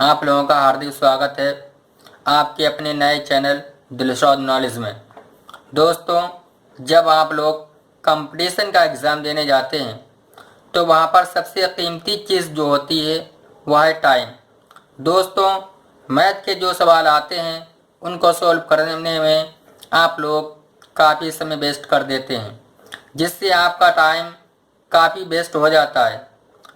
आप लोगों का हार्दिक स्वागत है आपके अपने नए चैनल दिलशाद नॉलेज में। दोस्तों, जब आप लोग कंपटीशन का एग्ज़ाम देने जाते हैं तो वहाँ पर सबसे कीमती चीज़ जो होती है वह है टाइम। दोस्तों, मैथ के जो सवाल आते हैं उनको सॉल्व करने में आप लोग काफ़ी समय वेस्ट कर देते हैं, जिससे आपका टाइम काफ़ी वेस्ट हो जाता है।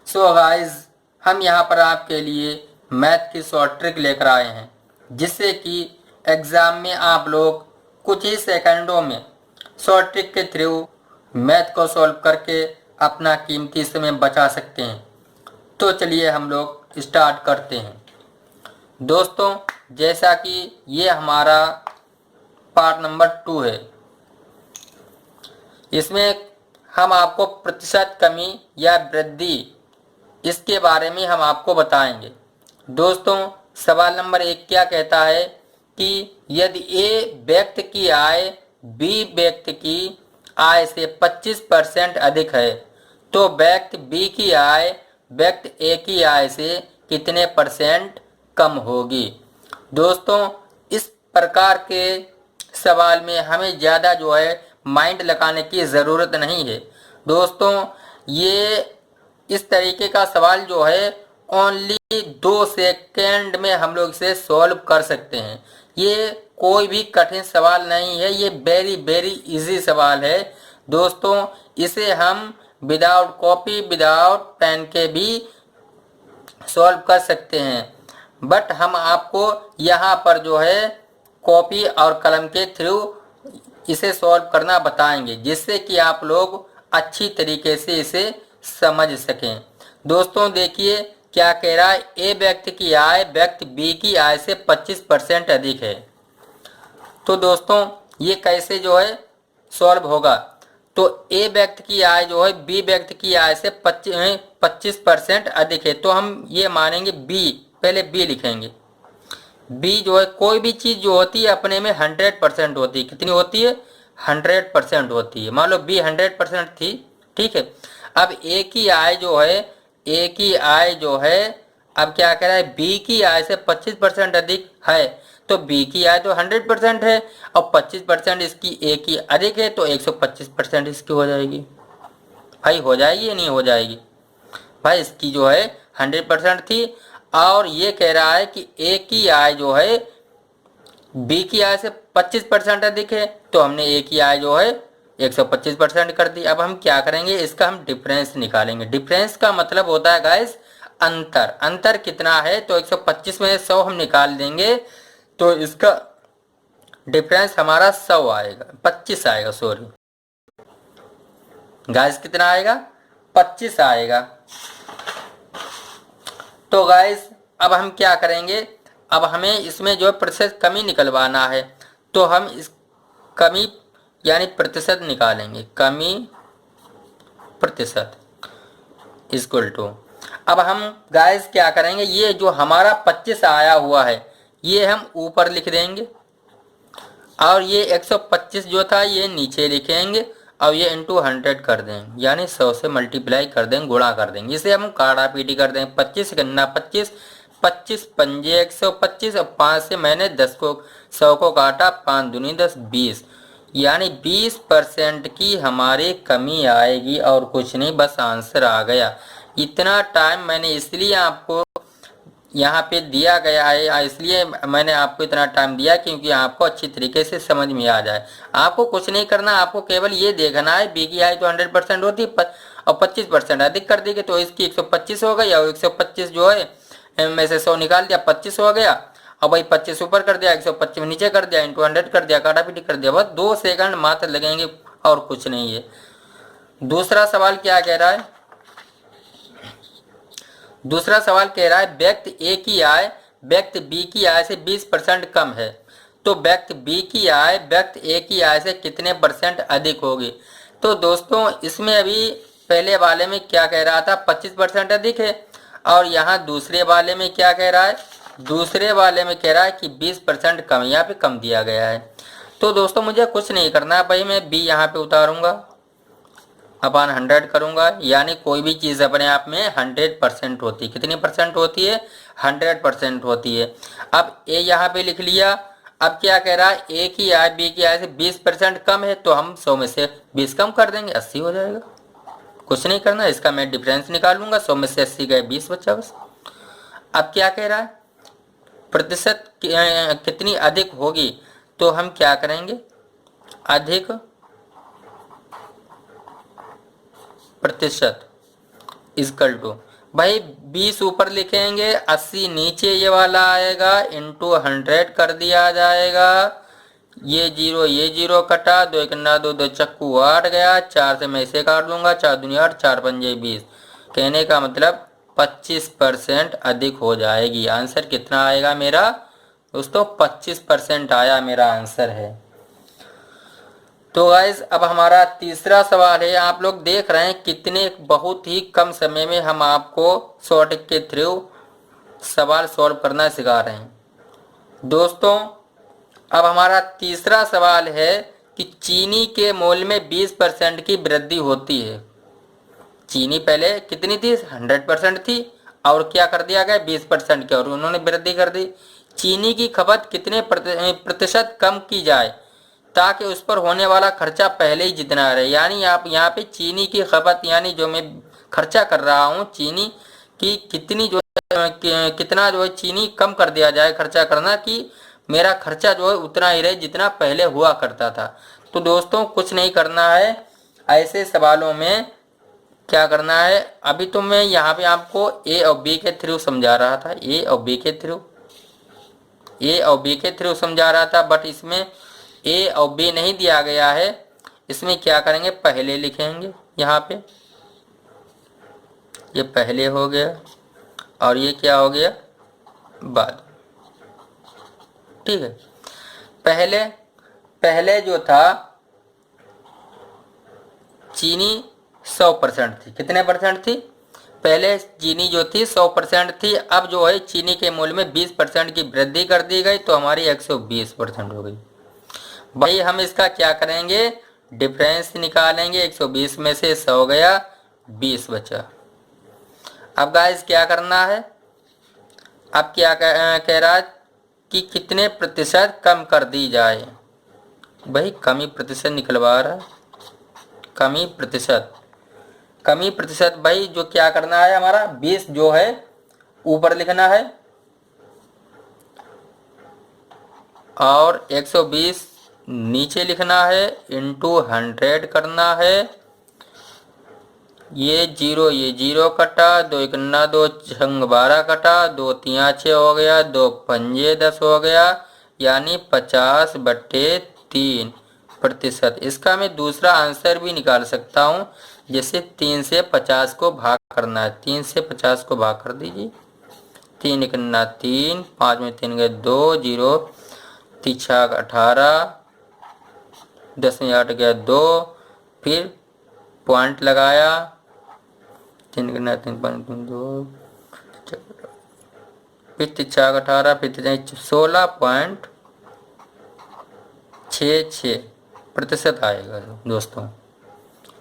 सो गाइस, हम यहाँ पर आपके लिए मैथ की शॉर्ट ट्रिक लेकर आए हैं, जिससे कि एग्ज़ाम में आप लोग कुछ ही सेकंडों में शॉर्ट ट्रिक के थ्रू मैथ को सॉल्व करके अपना कीमती समय बचा सकते हैं। तो चलिए हम लोग स्टार्ट करते हैं। दोस्तों, जैसा कि ये हमारा पार्ट नंबर 2 है, इसमें हम आपको प्रतिशत कमी या वृद्धि इसके बारे में हम आपको बताएंगे। दोस्तों, सवाल नंबर 1 क्या कहता है कि यदि ए व्यक्ति की आय बी व्यक्ति की आय से 25% अधिक है तो व्यक्ति बी की आय व्यक्ति ए की आय से कितने परसेंट कम होगी। दोस्तों, इस प्रकार के सवाल में हमें ज़्यादा जो है माइंड लगाने की ज़रूरत नहीं है। दोस्तों, ये इस तरीके का सवाल जो है ओनली 2 सेकेंड में हम लोग इसे सॉल्व कर सकते हैं। ये कोई भी कठिन सवाल नहीं है, ये वेरी वेरी इजी सवाल है। दोस्तों, इसे हम विदाउट कॉपी विदाउट पेन के भी सॉल्व कर सकते हैं, बट हम आपको यहाँ पर जो है कॉपी और कलम के थ्रू इसे सॉल्व करना बताएंगे, जिससे कि आप लोग अच्छी तरीके से इसे समझ सकें। दोस्तों, देखिए क्या कह रहा है, ए व्यक्ति की आय व्यक्ति बी की आय से 25% अधिक है। तो दोस्तों, ये कैसे जो है सॉल्व होगा, तो ए व्यक्ति की आय जो है बी व्यक्ति की आय से 25% अधिक है, तो हम ये मानेंगे बी, पहले बी लिखेंगे। बी जो है, कोई भी चीज़ जो होती है अपने में 100% होती है। कितनी होती है? 100% होती है। मान लो बी 100% थी, ठीक है। अब ए की आय जो है, ए की आय जो है, अब क्या कह रहा है, बी की आय से 25% अधिक है, तो बी की आय तो 100% है और 25% इसकी ए की अधिक है, तो 125% इसकी हो जाएगी। भाई हो जाएगी या नहीं हो जाएगी? भाई इसकी जो है 100% थी और ये कह रहा है कि ए की आय जो है बी की आय से 25% अधिक है, तो हमने ए की आय जो है 125% कर दी। अब हम क्या करेंगे, इसका हम डिफरेंस निकालेंगे। डिफरेंस का मतलब होता है गाइस अंतर। अंतर कितना है, तो 125 में 100 हम निकाल देंगे, तो इसका डिफरेंस हमारा 100 आएगा, 25 आएगा, सॉरी गाइस, कितना आएगा? 25 आएगा। तो गाइस, अब हम क्या करेंगे, अब हमें इसमें जो प्रतिशत कमी निकलवाना है, तो हम इस कमी यानी प्रतिशत निकालेंगे। कमी प्रतिशत इक्वल टू, अब हम गाइस क्या करेंगे, ये जो हमारा 25 आया हुआ है ये हम ऊपर लिख देंगे और ये 125 जो था ये नीचे लिखेंगे और ये इंटू 100 कर देंगे, यानी 100 से मल्टीप्लाई कर देंगे, गुणा कर देंगे। इसे हम काटा पीटी कर देंगे। 25 गन्ना 25, 25 पंजे 125 और 5 से मैंने 10 को 100 को काटा, 5 दूनी 10, 20, यानी 20% की हमारी कमी आएगी और कुछ नहीं, बस आंसर आ गया। इतना टाइम मैंने इसलिए आपको यहाँ पे दिया गया है, इसलिए मैंने आपको इतना टाइम दिया क्योंकि आपको अच्छी तरीके से समझ में आ जाए। आपको कुछ नहीं करना, आपको केवल ये देखना है बी की आय तो 100% होती है और 25% अधिक कर देंगे, तो इसकी 125 हो गई और 125 जो है में से 100 निकाल दिया, 25 हो गया और भाई 25 ऊपर कर दिया, 125 नीचे कर दिया, इंटू 100 कर दिया, काटा पीटी कर दिया। बस 2 सेकंड मात्र लगेंगे और कुछ नहीं है। दूसरा सवाल क्या कह रहा है, दूसरा सवाल कह रहा है व्यक्ति ए की आय व्यक्ति बी की आय से 20% कम है, तो व्यक्ति बी की आय व्यक्ति ए की आय से कितने % अधिक होगी। तो दोस्तों, इसमें अभी पहले वाले में क्या कह रहा था, 25% अधिक है, और यहाँ दूसरे वाले में क्या कह रहा है, दूसरे वाले में कह रहा है कि 20% कम, यहाँ पे कम दिया गया है। तो दोस्तों, मुझे कुछ नहीं करना है भाई, मैं बी यहाँ पे उतारूंगा, अपन 100 करूंगा, यानी कोई भी चीज़ अपने आप में 100% होती है। कितनी % होती है? 100% होती है। अब ए यहाँ पे लिख लिया। अब क्या कह रहा है, ए की आय बी की आय से 20% कम है, तो हम 100 में से 20 कम कर देंगे, 80 हो जाएगा। कुछ नहीं करना, इसका मैं डिफरेंस निकालूंगा, 100 में से 80 गए, 20 बचा बस। अब क्या कह रहा है, प्रतिशत कितनी अधिक होगी, तो हम क्या करेंगे, अधिक प्रतिशत इक्वल टू, भाई 20 ऊपर लिखेंगे, 80 नीचे ये वाला आएगा, इंटू 100 कर दिया जाएगा। ये जीरो कटा, 2 1 2 2 चक्कू 8 गया, 4 से मैं इसे काट दूंगा, 4 दूनी 8, 4 पंजे 20। कहने का मतलब 25% अधिक हो जाएगी। आंसर कितना आएगा मेरा दोस्तों, 25% आया मेरा आंसर है। तो गाइस अब हमारा तीसरा सवाल है। आप लोग देख रहे हैं कितने बहुत ही कम समय में हम आपको शॉर्ट के थ्रू सवाल सॉल्व करना सिखा रहे हैं। दोस्तों अब हमारा तीसरा सवाल है कि चीनी के मूल्य में 20% की वृद्धि होती है। चीनी पहले कितनी थी, 100% थी, और क्या कर दिया गया, 20% की, और उन्होंने वृद्धि कर दी। चीनी की खपत कितने प्रतिशत कम की जाए ताकि उस पर होने वाला खर्चा पहले ही जितना रहे। यानी आप यहाँ पे चीनी की खपत, यानी जो मैं खर्चा कर रहा हूँ चीनी की, कितनी जो कितना जो है चीनी कम कर दिया जाए खर्चा करना, कि मेरा खर्चा जो है उतना ही रहे जितना पहले हुआ करता था। तो दोस्तों कुछ नहीं करना है, ऐसे सवालों में क्या करना है, अभी तो मैं यहाँ पे आपको ए और बी के थ्रू समझा रहा था, ए और बी के थ्रू समझा रहा था, बट इसमें ए और बी नहीं दिया गया है। इसमें क्या करेंगे, पहले लिखेंगे, यहाँ पे ये पहले हो गया और ये क्या हो गया, बाद। ठीक है, पहले जो था चीनी 100% थी। कितने परसेंट थी, पहले चीनी जो थी 100% थी। अब जो है चीनी के मूल्य में 20% की वृद्धि कर दी गई, तो हमारी 120% हो गई। भाई हम इसका क्या करेंगे, डिफरेंस निकालेंगे। 120 में से 100 गया, 20 बचा। अब गाइस क्या करना है, अब क्या कह रहा है कि कितने प्रतिशत कम कर दी जाए। भाई कमी प्रतिशत निकलवा रहा है, कमी प्रतिशत भाई जो क्या करना है, हमारा 20 जो है ऊपर लिखना है और 120 नीचे लिखना है, इंटू 100 करना है। ये जीरो कटा, 2 1 2 छंग 12 कटा, 2 3 6 हो गया, 2 पंजे 10 हो गया, यानी 50/3%। इसका मैं दूसरा आंसर भी निकाल सकता हूँ, जैसे 3 से 50 को भाग करना है। 3 से 50 को भाग कर दीजिए, 3 1 3, 5 में 3 गए 2, 0 3 18, 10 में 8 गया 2, फिर पॉइंट लगाया, 3 3 5 2, फिर 3 18, फिर 16.66% आएगा दोस्तों,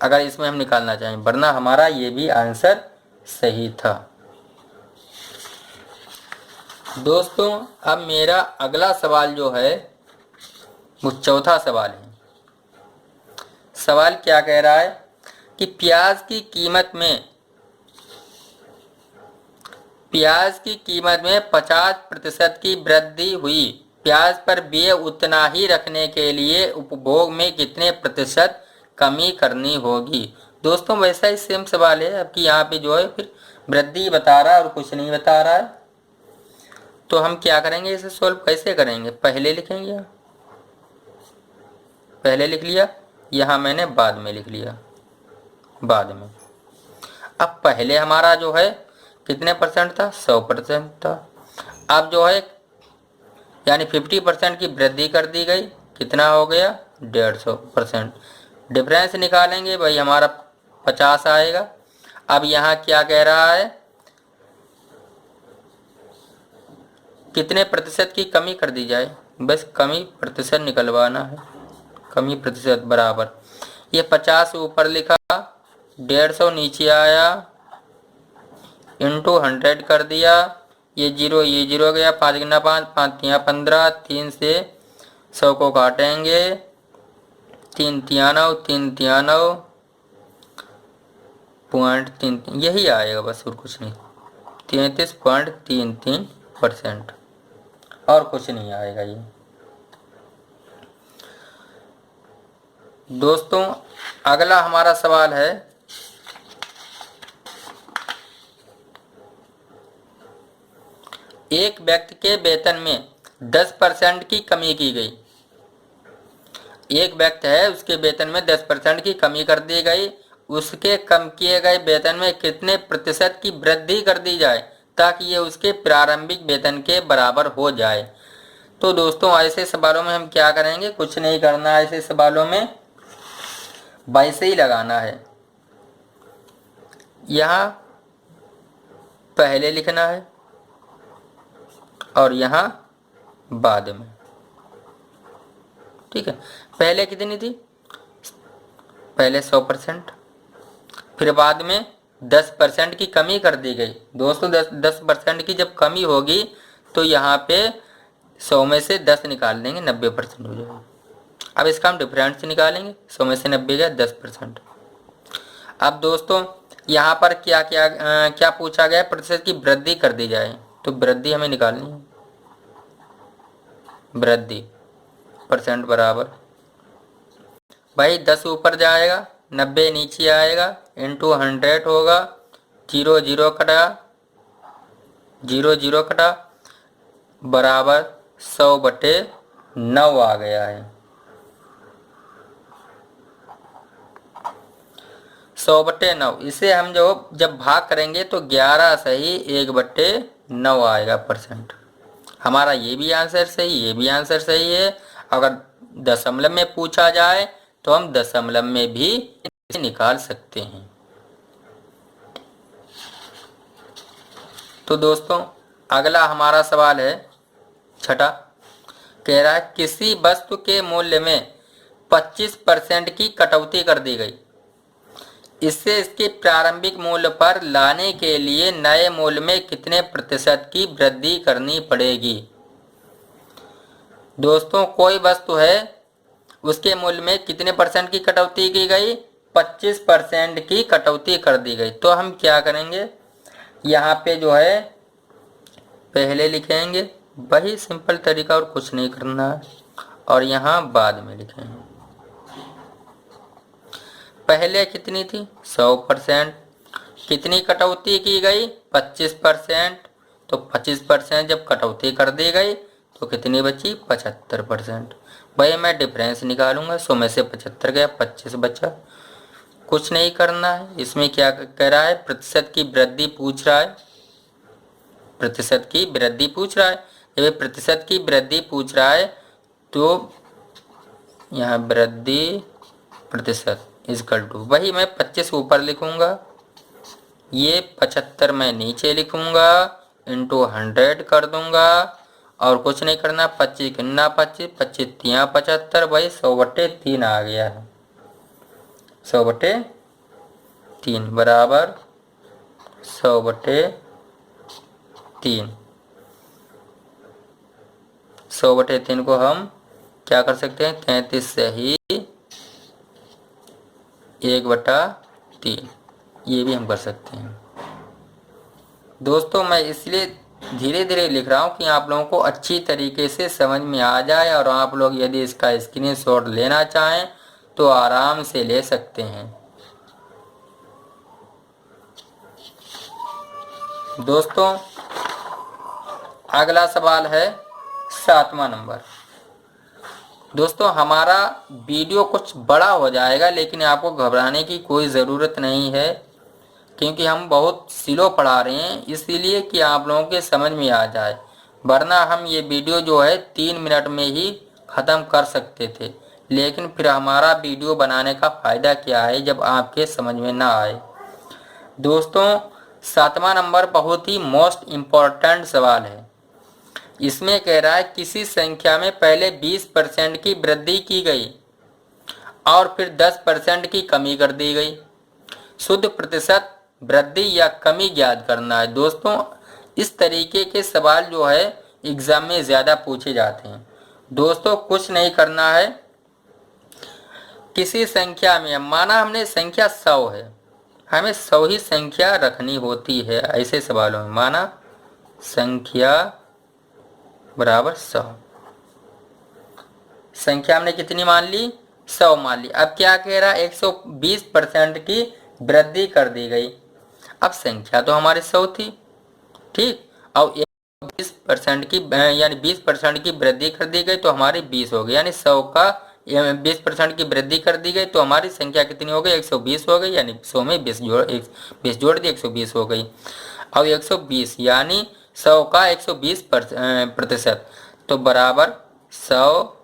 अगर इसमें हम निकालना चाहें, वरना हमारा ये भी आंसर सही था। दोस्तों अब मेरा अगला सवाल जो है वो चौथा सवाल है। सवाल क्या कह रहा है कि प्याज की कीमत में 50% की वृद्धि हुई। प्याज पर व्यय उतना ही रखने के लिए उपभोग में कितने प्रतिशत कमी करनी होगी। दोस्तों वैसा ही सेम सवाल है, अब कि यहाँ पे जो है फिर वृद्धि बता रहा है और कुछ नहीं बता रहा है। तो हम क्या करेंगे, इसे सोल्व कैसे करेंगे, पहले लिखेंगे, पहले लिख लिया, यहाँ मैंने बाद में लिख लिया, बाद में। अब पहले हमारा जो है कितने परसेंट था, 100% था। अब जो है यानी 50% की वृद्धि कर दी गई, कितना हो गया, 150%। डिफरेंस निकालेंगे भाई, हमारा 50 आएगा। अब यहाँ क्या कह रहा है, कितने प्रतिशत की कमी कर दी जाए, बस कमी प्रतिशत निकलवाना है। कमी प्रतिशत बराबर, ये 50 ऊपर लिखा, 150 नीचे आया, इंटू 100 कर दिया, ये जीरो गया, 5 गुना 5, 5 तिया 15, 3 से 100 को काटेंगे, 3 तिया 9, 3 तिया 9 .33, यही आएगा बस और कुछ नहीं, 33.33%, और कुछ नहीं आएगा ये। दोस्तों अगला हमारा सवाल है, एक व्यक्ति के वेतन में 10% की कमी की गई। एक व्यक्ति है, उसके वेतन में 10% की कमी कर दी गई, उसके कम किए गए वेतन में कितने प्रतिशत की वृद्धि कर दी जाए ताकि ये उसके प्रारंभिक वेतन के बराबर हो जाए। तो दोस्तों ऐसे सवालों में हम क्या करेंगे, कुछ नहीं करना है, ऐसे सवालों में वैसे ही लगाना है। यहाँ पहले लिखना है और यहाँ बाद में, ठीक है। पहले कितनी थी, पहले 100%, फिर बाद में 10% की कमी कर दी गई। दोस्तों 10% की जब कमी होगी तो यहाँ पे 100 में से 10 निकाल देंगे, 90% हो जाएगा। अब इसका हम डिफरेंस निकालेंगे, 100 में से 90 गया 10%। अब दोस्तों यहाँ पर क्या पूछा गया, प्रतिशत की वृद्धि कर दी जाए, तो वृद्धि हमें निकालनी है। वृद्धि परसेंट बराबर भाई 10 ऊपर जाएगा, 90 नीचे आएगा, इंटू 100 होगा, 0 0 कटा बराबर 100/9 आ गया है। 100/9, इसे हम जब भाग करेंगे तो 11 सही 1/9 आएगा परसेंट। हमारा ये भी आंसर सही, ये भी आंसर सही है। अगर दशमलव में पूछा जाए तो हम दशमलव में भी निकाल सकते हैं। तो दोस्तों अगला हमारा सवाल है छठा, कह रहा है किसी वस्तु के मूल्य में 25% की कटौती कर दी गई, इससे इसके प्रारंभिक मूल्य पर लाने के लिए नए मूल्य में कितने प्रतिशत की वृद्धि करनी पड़ेगी। दोस्तों कोई वस्तु है, उसके मूल्य में कितने परसेंट की कटौती की गई, 25% की कटौती कर दी गई। तो हम क्या करेंगे, यहाँ पे पहले लिखेंगे, वही सिंपल तरीका, और कुछ नहीं करना है, और यहाँ बाद में लिखेंगे। पहले कितनी थी 100%, कितनी कटौती की गई 25%, तो 25% जब कटौती कर दी गई तो कितनी बची 75%। भाई मैं डिफरेंस निकालूंगा, 100 में से 75 गया, 25 बचा। कुछ नहीं करना है, इसमें क्या कह रहा है, प्रतिशत की वृद्धि पूछ रहा है, प्रतिशत की वृद्धि पूछ रहा है। जब प्रतिशत की वृद्धि पूछ रहा है तो यहाँ वृद्धि प्रतिशत इक्वल टू, वही मैं 25 ऊपर लिखूंगा, ये 75 मैं नीचे लिखूंगा, इंटू 100 कर दूंगा, और कुछ नहीं करना। 25 गुना 25, 25 तिया 75, भाई 100/3 आ गया है। 100/3 बराबर 100/3। 100/3 को हम क्या कर सकते हैं, 33 से ही 1/3, ये भी हम कर सकते हैं। दोस्तों मैं इसलिए धीरे धीरे लिख रहा हूँ कि आप लोगों को अच्छी तरीके से समझ में आ जाए, और आप लोग यदि इसका स्क्रीनशॉट लेना चाहें तो आराम से ले सकते हैं। दोस्तों अगला सवाल है 7वां नंबर। दोस्तों हमारा वीडियो कुछ बड़ा हो जाएगा, लेकिन आपको घबराने की कोई ज़रूरत नहीं है, क्योंकि हम बहुत स्लो पढ़ा रहे हैं, इसीलिए कि आप लोगों के समझ में आ जाए। वरना हम ये वीडियो 3 मिनट में ही ख़त्म कर सकते थे, लेकिन फिर हमारा वीडियो बनाने का फ़ायदा क्या है जब आपके समझ में ना आए। दोस्तों 7वां नंबर बहुत ही मोस्ट इम्पॉर्टेंट सवाल है। इसमें कह रहा है किसी संख्या में पहले 20% की वृद्धि की गई और फिर 10% की कमी कर दी गई, शुद्ध प्रतिशत वृद्धि या कमी ज्ञात करना है। दोस्तों इस तरीके के सवाल जो है एग्जाम में ज़्यादा पूछे जाते हैं। दोस्तों कुछ नहीं करना है, किसी संख्या में, माना हमने संख्या 100 है, हमें 100 ही संख्या रखनी होती है ऐसे सवालों में। माना संख्या बराबर 100, संख्या हमने कितनी मान ली, 100 मान ली। अब क्या कह रहा है, 120% की वृद्धि कर दी गई। अब संख्या तो हमारी 100 थी, ठीक, और 20% की यानी 20% की वृद्धि कर दी गई तो हमारी 20 हो गई, यानी 100 का 20% की वृद्धि कर दी गई तो हमारी संख्या कितनी हो गई, 120 हो गई, यानी 100 में 20 जोड़ दी, 120 हो गई। अब 120 यानी 100 का 120% तो बराबर 100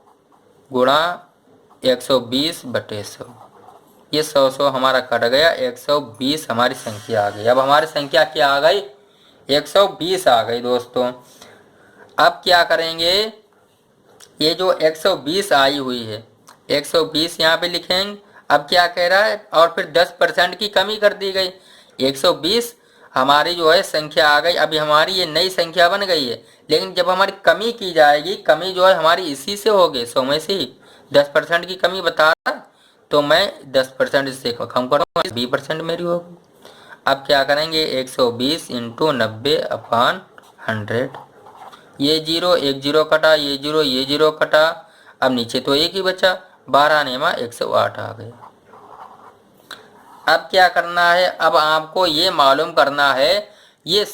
गुणा 120/100, ये 100 हमारा कट गया, 120 हमारी संख्या आ गई। अब हमारी संख्या क्या आ गई, 120 आ गई दोस्तों। अब क्या करेंगे, ये जो 120 आई हुई है, 120 यहाँ पे लिखेंगे। अब क्या कह रहा है, और फिर 10% की कमी कर दी गई। 120 हमारी जो है संख्या आ गई, अभी हमारी ये नई संख्या बन गई है, लेकिन जब हमारी कमी की जाएगी, कमी जो है हमारी इसी से होगी, 100 में से ही 10% की कमी बता रहा, तो मैं 10% इससे कम करूँगा, 20% मेरी होगी। अब क्या करेंगे, 120 इंटू 90/100, ये जीरो, एक जीरो कटा, ये जीरो कटा, अब नीचे तो एक ही बचा, 12 नेमा 108 आ गया। अब क्या करना है, अब आपको ये मालूम करना है ये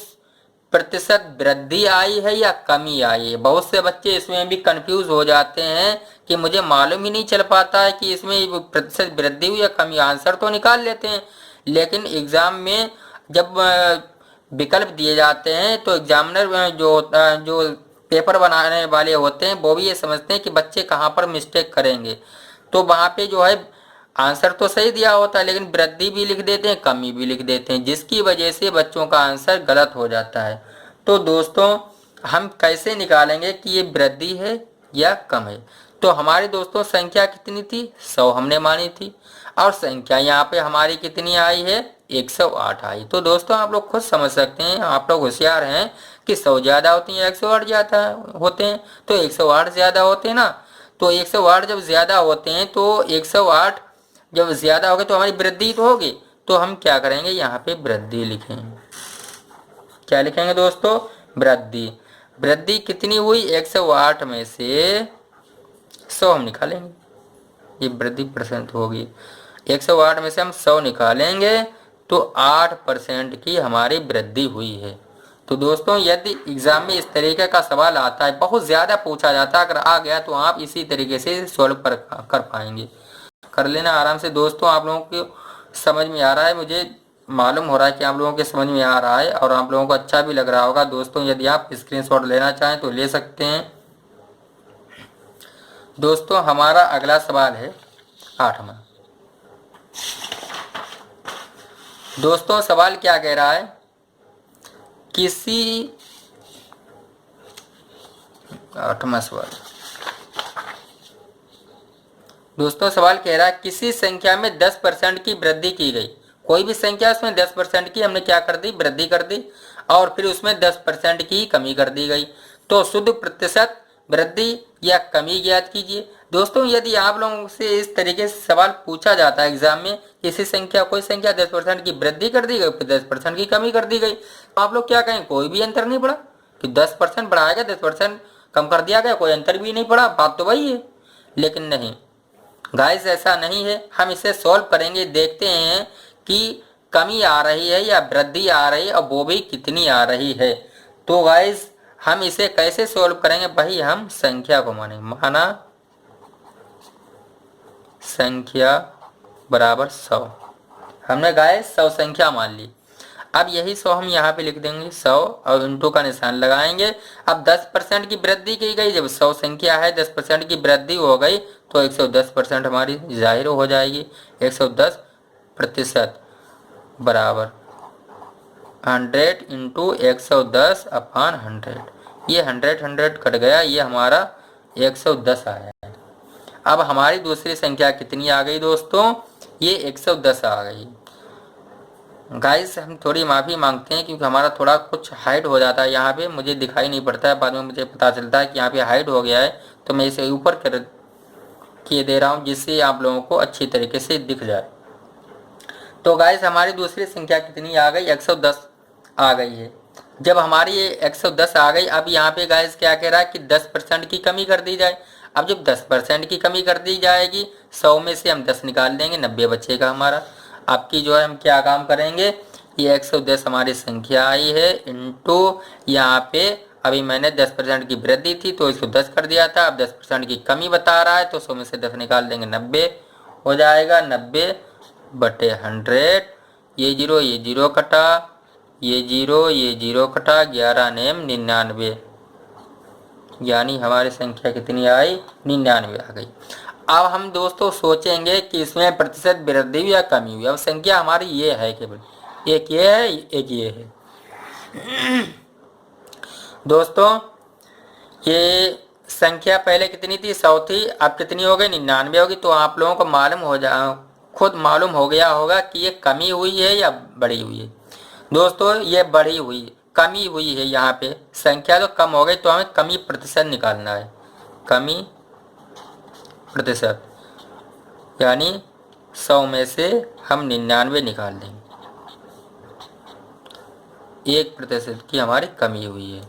प्रतिशत वृद्धि आई है या कमी आई है। बहुत से बच्चे इसमें भी कंफ्यूज हो जाते हैं कि मुझे मालूम ही नहीं चल पाता है कि इसमें प्रतिशत वृद्धि हुई या कमी। आंसर तो निकाल लेते हैं, लेकिन एग्जाम में जब विकल्प दिए जाते हैं तो एग्जामिनर जो पेपर बनाने वाले होते हैं वो भी ये समझते हैं कि बच्चे कहाँ पर मिस्टेक करेंगे, तो वहाँ पे जो है आंसर तो सही दिया होता है लेकिन वृद्धि भी लिख देते हैं, कमी भी लिख देते हैं, जिसकी वजह से बच्चों का आंसर गलत हो जाता है। तो दोस्तों हम कैसे निकालेंगे कि ये वृद्धि है या कम है। तो हमारी दोस्तों संख्या कितनी थी, 100 हमने मानी थी, और संख्या यहाँ पे हमारी कितनी आई है, 108 आई। तो दोस्तों आप लोग खुद समझ सकते हैं, आप लोग होशियार हैं कि 100 ज़्यादा होती है, 108 ज़्यादा होते हैं, तो 108 ज़्यादा होते हैं ना। तो 108 जब ज़्यादा होते हैं तो 108 जब ज़्यादा हो गए तो हमारी वृद्धि तो होगी, तो हम क्या करेंगे, यहाँ पे वृद्धि लिखेंगे। क्या लिखेंगे दोस्तों, वृद्धि। वृद्धि कितनी हुई, 108 में से 100 हम निकालेंगे, ये वृद्धि % होगी। 108 में से हम 100 निकालेंगे तो 8% की हमारी वृद्धि हुई है। तो दोस्तों यदि एग्जाम में इस तरीके का सवाल आता है, बहुत ज़्यादा पूछा जाता है, अगर आ गया तो आप इसी तरीके से सॉल्व कर पाएंगे। कर लेना आराम से दोस्तों। आप लोगों को समझ में आ रहा है, मुझे मालूम हो रहा है कि आप लोगों के समझ में आ रहा है और आप लोगों को अच्छा भी लग रहा होगा। दोस्तों यदि आप स्क्रीनशॉट लेना चाहें तो ले सकते हैं। दोस्तों हमारा अगला सवाल है 8वां। दोस्तों सवाल क्या कह रहा है, किसी 8वां सवाल, दोस्तों सवाल कह रहा है किसी संख्या में 10% की वृद्धि की गई। कोई भी संख्या उसमें 10% की हमने क्या कर दी, वृद्धि कर दी, और फिर उसमें 10% की कमी कर दी गई। तो शुद्ध प्रतिशत वृद्धि या कमी ज्ञात कीजिए। दोस्तों यदि आप लोगों से इस तरीके से सवाल पूछा जाता है एग्जाम में, किसी संख्या कोई संख्या 10% की वृद्धि कर दी गई, फिर 10% की कमी कर दी गई, तो आप लोग क्या कहें, कोई भी अंतर नहीं पड़ा कि 10% बढ़ाया गया 10% कम कर दिया गया, कोई अंतर भी नहीं पड़ा, बात तो वही है। लेकिन नहीं गाइस, ऐसा नहीं है। हम इसे सॉल्व करेंगे, देखते हैं कि कमी आ रही है या वृद्धि आ रही है और वो भी कितनी आ रही है। तो गाइस हम इसे कैसे सॉल्व करेंगे, भाई हम संख्या को मानेंगे। माना संख्या बराबर 100, हमने गाइस 100 संख्या मान ली। अब यही 100 हम यहाँ पे लिख देंगे 100 और इंटू का निशान लगाएंगे। अब 10% की वृद्धि की गई, जब 100 संख्या है 10% की वृद्धि हो गई तो 110% हमारी जाहिर हो जाएगी। 110% बराबर 100 इंटू 110/100, ये 100 कट गया, ये हमारा 110 आया है। अब हमारी दूसरी संख्या कितनी आ गई दोस्तों, ये 110 आ गई। गाइस हम थोड़ी माफ़ी मांगते हैं क्योंकि हमारा थोड़ा कुछ हाइड हो जाता है यहाँ पे, मुझे दिखाई नहीं पड़ता है, बाद में मुझे पता चलता है कि यहाँ पे हाइड हो गया है, तो मैं इसे ऊपर कर किए दे रहा हूँ जिससे आप लोगों को अच्छी तरीके से दिख जाए। तो गाइस हमारी दूसरी संख्या कितनी आ गई, 110 आ गई है। जब हमारी ये 110 आ गई, अब यहाँ पे गाइस क्या कह रहा है कि 10% की कमी कर दी जाए। अब जब 10% की कमी कर दी जाएगी, 100 में से हम 10 निकाल देंगे, 90 बचेगा हमारा। आपकी जो है हम क्या काम करेंगे, ये 110 हमारी संख्या आई है इंटू यहाँ पे अभी मैंने 10% की वृद्धि थी तो इसको 10 कर दिया था, अब 10% की कमी बता रहा है तो 100 में से 10 निकाल देंगे, 90 हो जाएगा। 90/100, ये जीरो कटा, ये जीरो कटा, 11 नेम 99, यानी हमारी संख्या कितनी आई, 99 आ गई। अब हम दोस्तों सोचेंगे कि इसमें प्रतिशत वृद्धि हुई या कमी हुई। अब संख्या हमारी ये है, केवल एक ये है, एक ये है। दोस्तों ये संख्या पहले कितनी थी, 100 थी, अब कितनी हो गई, 99 होगी। तो आप लोगों को खुद मालूम हो गया होगा कि ये कमी हुई है या बढ़ी हुई है। दोस्तों ये बढ़ी हुई, कमी हुई है। यहाँ पे संख्या तो कम हो गई तो हमें कमी प्रतिशत निकालना है, कमी प्रतिशत, यानी 100 में से हम 99 निकाल देंगे, 1% की हमारी कमी हुई है।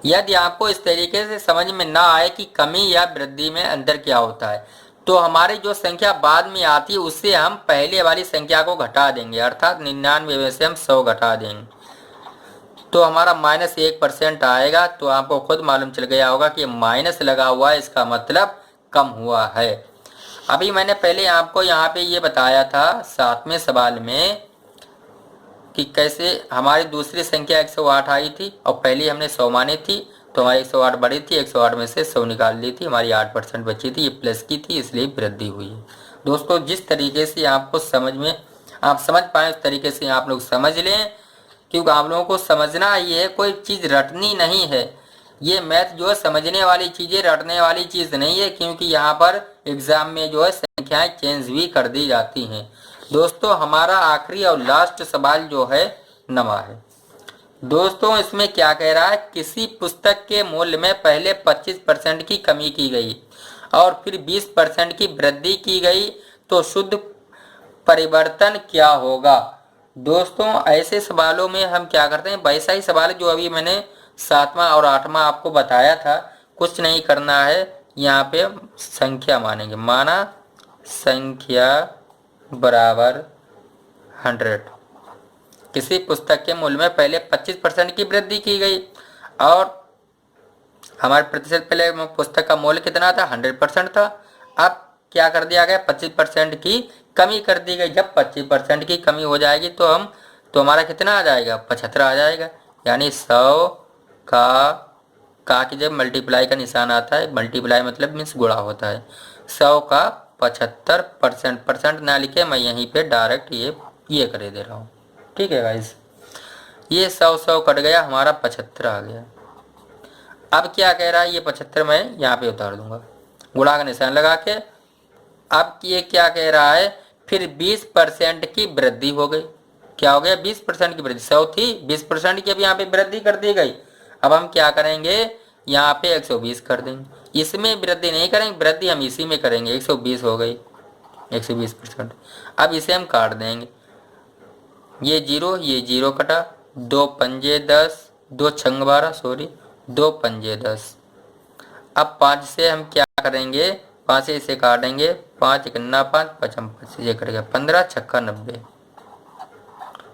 यदि आपको इस तरीके से समझ में ना आए कि कमी या वृद्धि में अंतर क्या होता है, तो हमारी जो संख्या बाद में आती है उससे हम पहले वाली संख्या को घटा देंगे, अर्थात 99 में से हम 100 घटा देंगे तो हमारा -1% आएगा। तो आपको खुद मालूम चल गया होगा कि माइनस लगा हुआ है, इसका मतलब कम हुआ है। अभी मैंने पहले आपको यहाँ पे ये बताया था 7वें सवाल में कि कैसे हमारी दूसरी संख्या 108 आई थी और पहले हमने 100 मानी थी तो हमारी 108 बढ़ी थी, 108 में से 100 निकाल ली थी, हमारी 8% बची थी, ये प्लस की थी इसलिए वृद्धि हुई है। दोस्तों जिस तरीके से आपको समझ में आप समझ पाए उस तरीके से आप लोग समझ लें, क्योंकि आप लोगों को समझना ही है, कोई चीज़ रटनी नहीं है। ये मैथ जो है समझने वाली चीज़ें, रटने वाली चीज़ नहीं है, क्योंकि यहाँ पर एग्ज़ाम में जो है संख्याएं चेंज भी कर दी जाती हैं। दोस्तों हमारा आखिरी और लास्ट सवाल जो है 9वां है। दोस्तों इसमें क्या कह रहा है, किसी पुस्तक के मूल्य में पहले 25% की कमी की गई और फिर 20% की वृद्धि की गई तो शुद्ध परिवर्तन क्या होगा। दोस्तों ऐसे सवालों में हम क्या करते हैं, वैसा ही सवाल जो अभी मैंने 7वां और 8वां आपको बताया था, कुछ नहीं करना है, यहाँ पे संख्या मानेंगे, माना संख्या बराबर 100। किसी पुस्तक के मूल्य में पहले 25% की वृद्धि की गई और हमारे प्रतिशत पहले पुस्तक का मूल्य कितना था, 100% था। अब क्या कर दिया गया, 25% की कमी कर दी गई। जब 25% की कमी हो जाएगी तो हमारा कितना आ जाएगा, 75 आ जाएगा। यानी 100 का कि जब मल्टीप्लाई का निशान आता है, मल्टीप्लाई मतलब मीन्स गुणा होता है, 100 का 75%, परसेंट ना लिखे मैं यहीं पे डायरेक्ट ये कर दे रहा हूँ, ठीक है गाइस। ये 100 कट गया, हमारा 75 आ गया। अब क्या कह रहा है, ये 75 मैं यहाँ पे उतार दूंगा, गुणा का निशान लगा के। अब ये क्या कह रहा है, फिर 20% की वृद्धि हो गई। क्या हो गया, 20% की वृद्धि, 100 थी, 20% की अब यहाँ पे वृद्धि कर दी गई। अब हम क्या करेंगे, यहाँ पे 120 कर देंगे, इसमें वृद्धि नहीं करेंगे, वृद्धि हम इसी में करेंगे, 120 हो गई, 120%। अब इसे हम काट देंगे, ये जीरो कटा, 2 पंजे 10, 2 छंग 12, सॉरी 2 पंजे 10। अब 5 से हम क्या करेंगे, 5 से इसे काटेंगे, 5 1 5, 5 ये कट गया, 15 छक्का 90।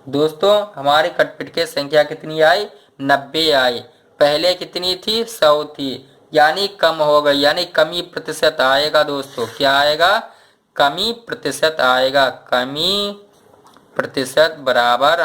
दोस्तों हमारी कटपिट के संख्या कितनी आई, 90 आई। पहले कितनी थी, 100 थी, यानी कम हो गई, यानी कमी प्रतिशत आएगा। दोस्तों क्या आएगा, कमी प्रतिशत आएगा। कमी प्रतिशत बराबर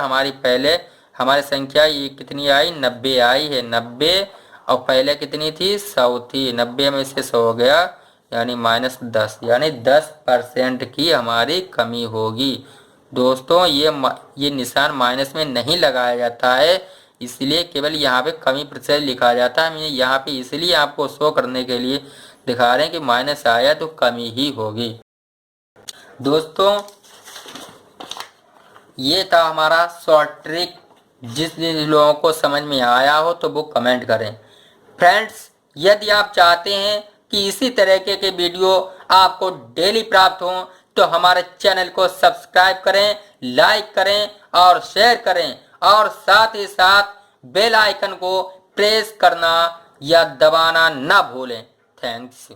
हमारी संख्या ये कितनी आई, 90 आई है, 90 और पहले कितनी थी, 100 थी, 90 में से 100 हो गया, यानी -10, यानी 10% की हमारी कमी होगी। दोस्तों ये निशान माइनस में नहीं लगाया जाता है, इसलिए केवल यहाँ पे कमी प्रतिशत लिखा जाता है। मैं यहाँ पे इसलिए आपको शो करने के लिए दिखा रहे हैं कि माइनस आया तो कमी ही होगी। दोस्तों ये था हमारा शॉर्ट ट्रिक। जिस लोगों को समझ में आया हो तो वो कमेंट करें। फ्रेंड्स, यदि आप चाहते हैं कि इसी तरीके के वीडियो आपको डेली प्राप्त हों तो हमारे चैनल को सब्सक्राइब करें, लाइक करें और शेयर करें, और साथ ही साथ बेल आइकन को प्रेस करना या दबाना ना भूलें। थैंक्स।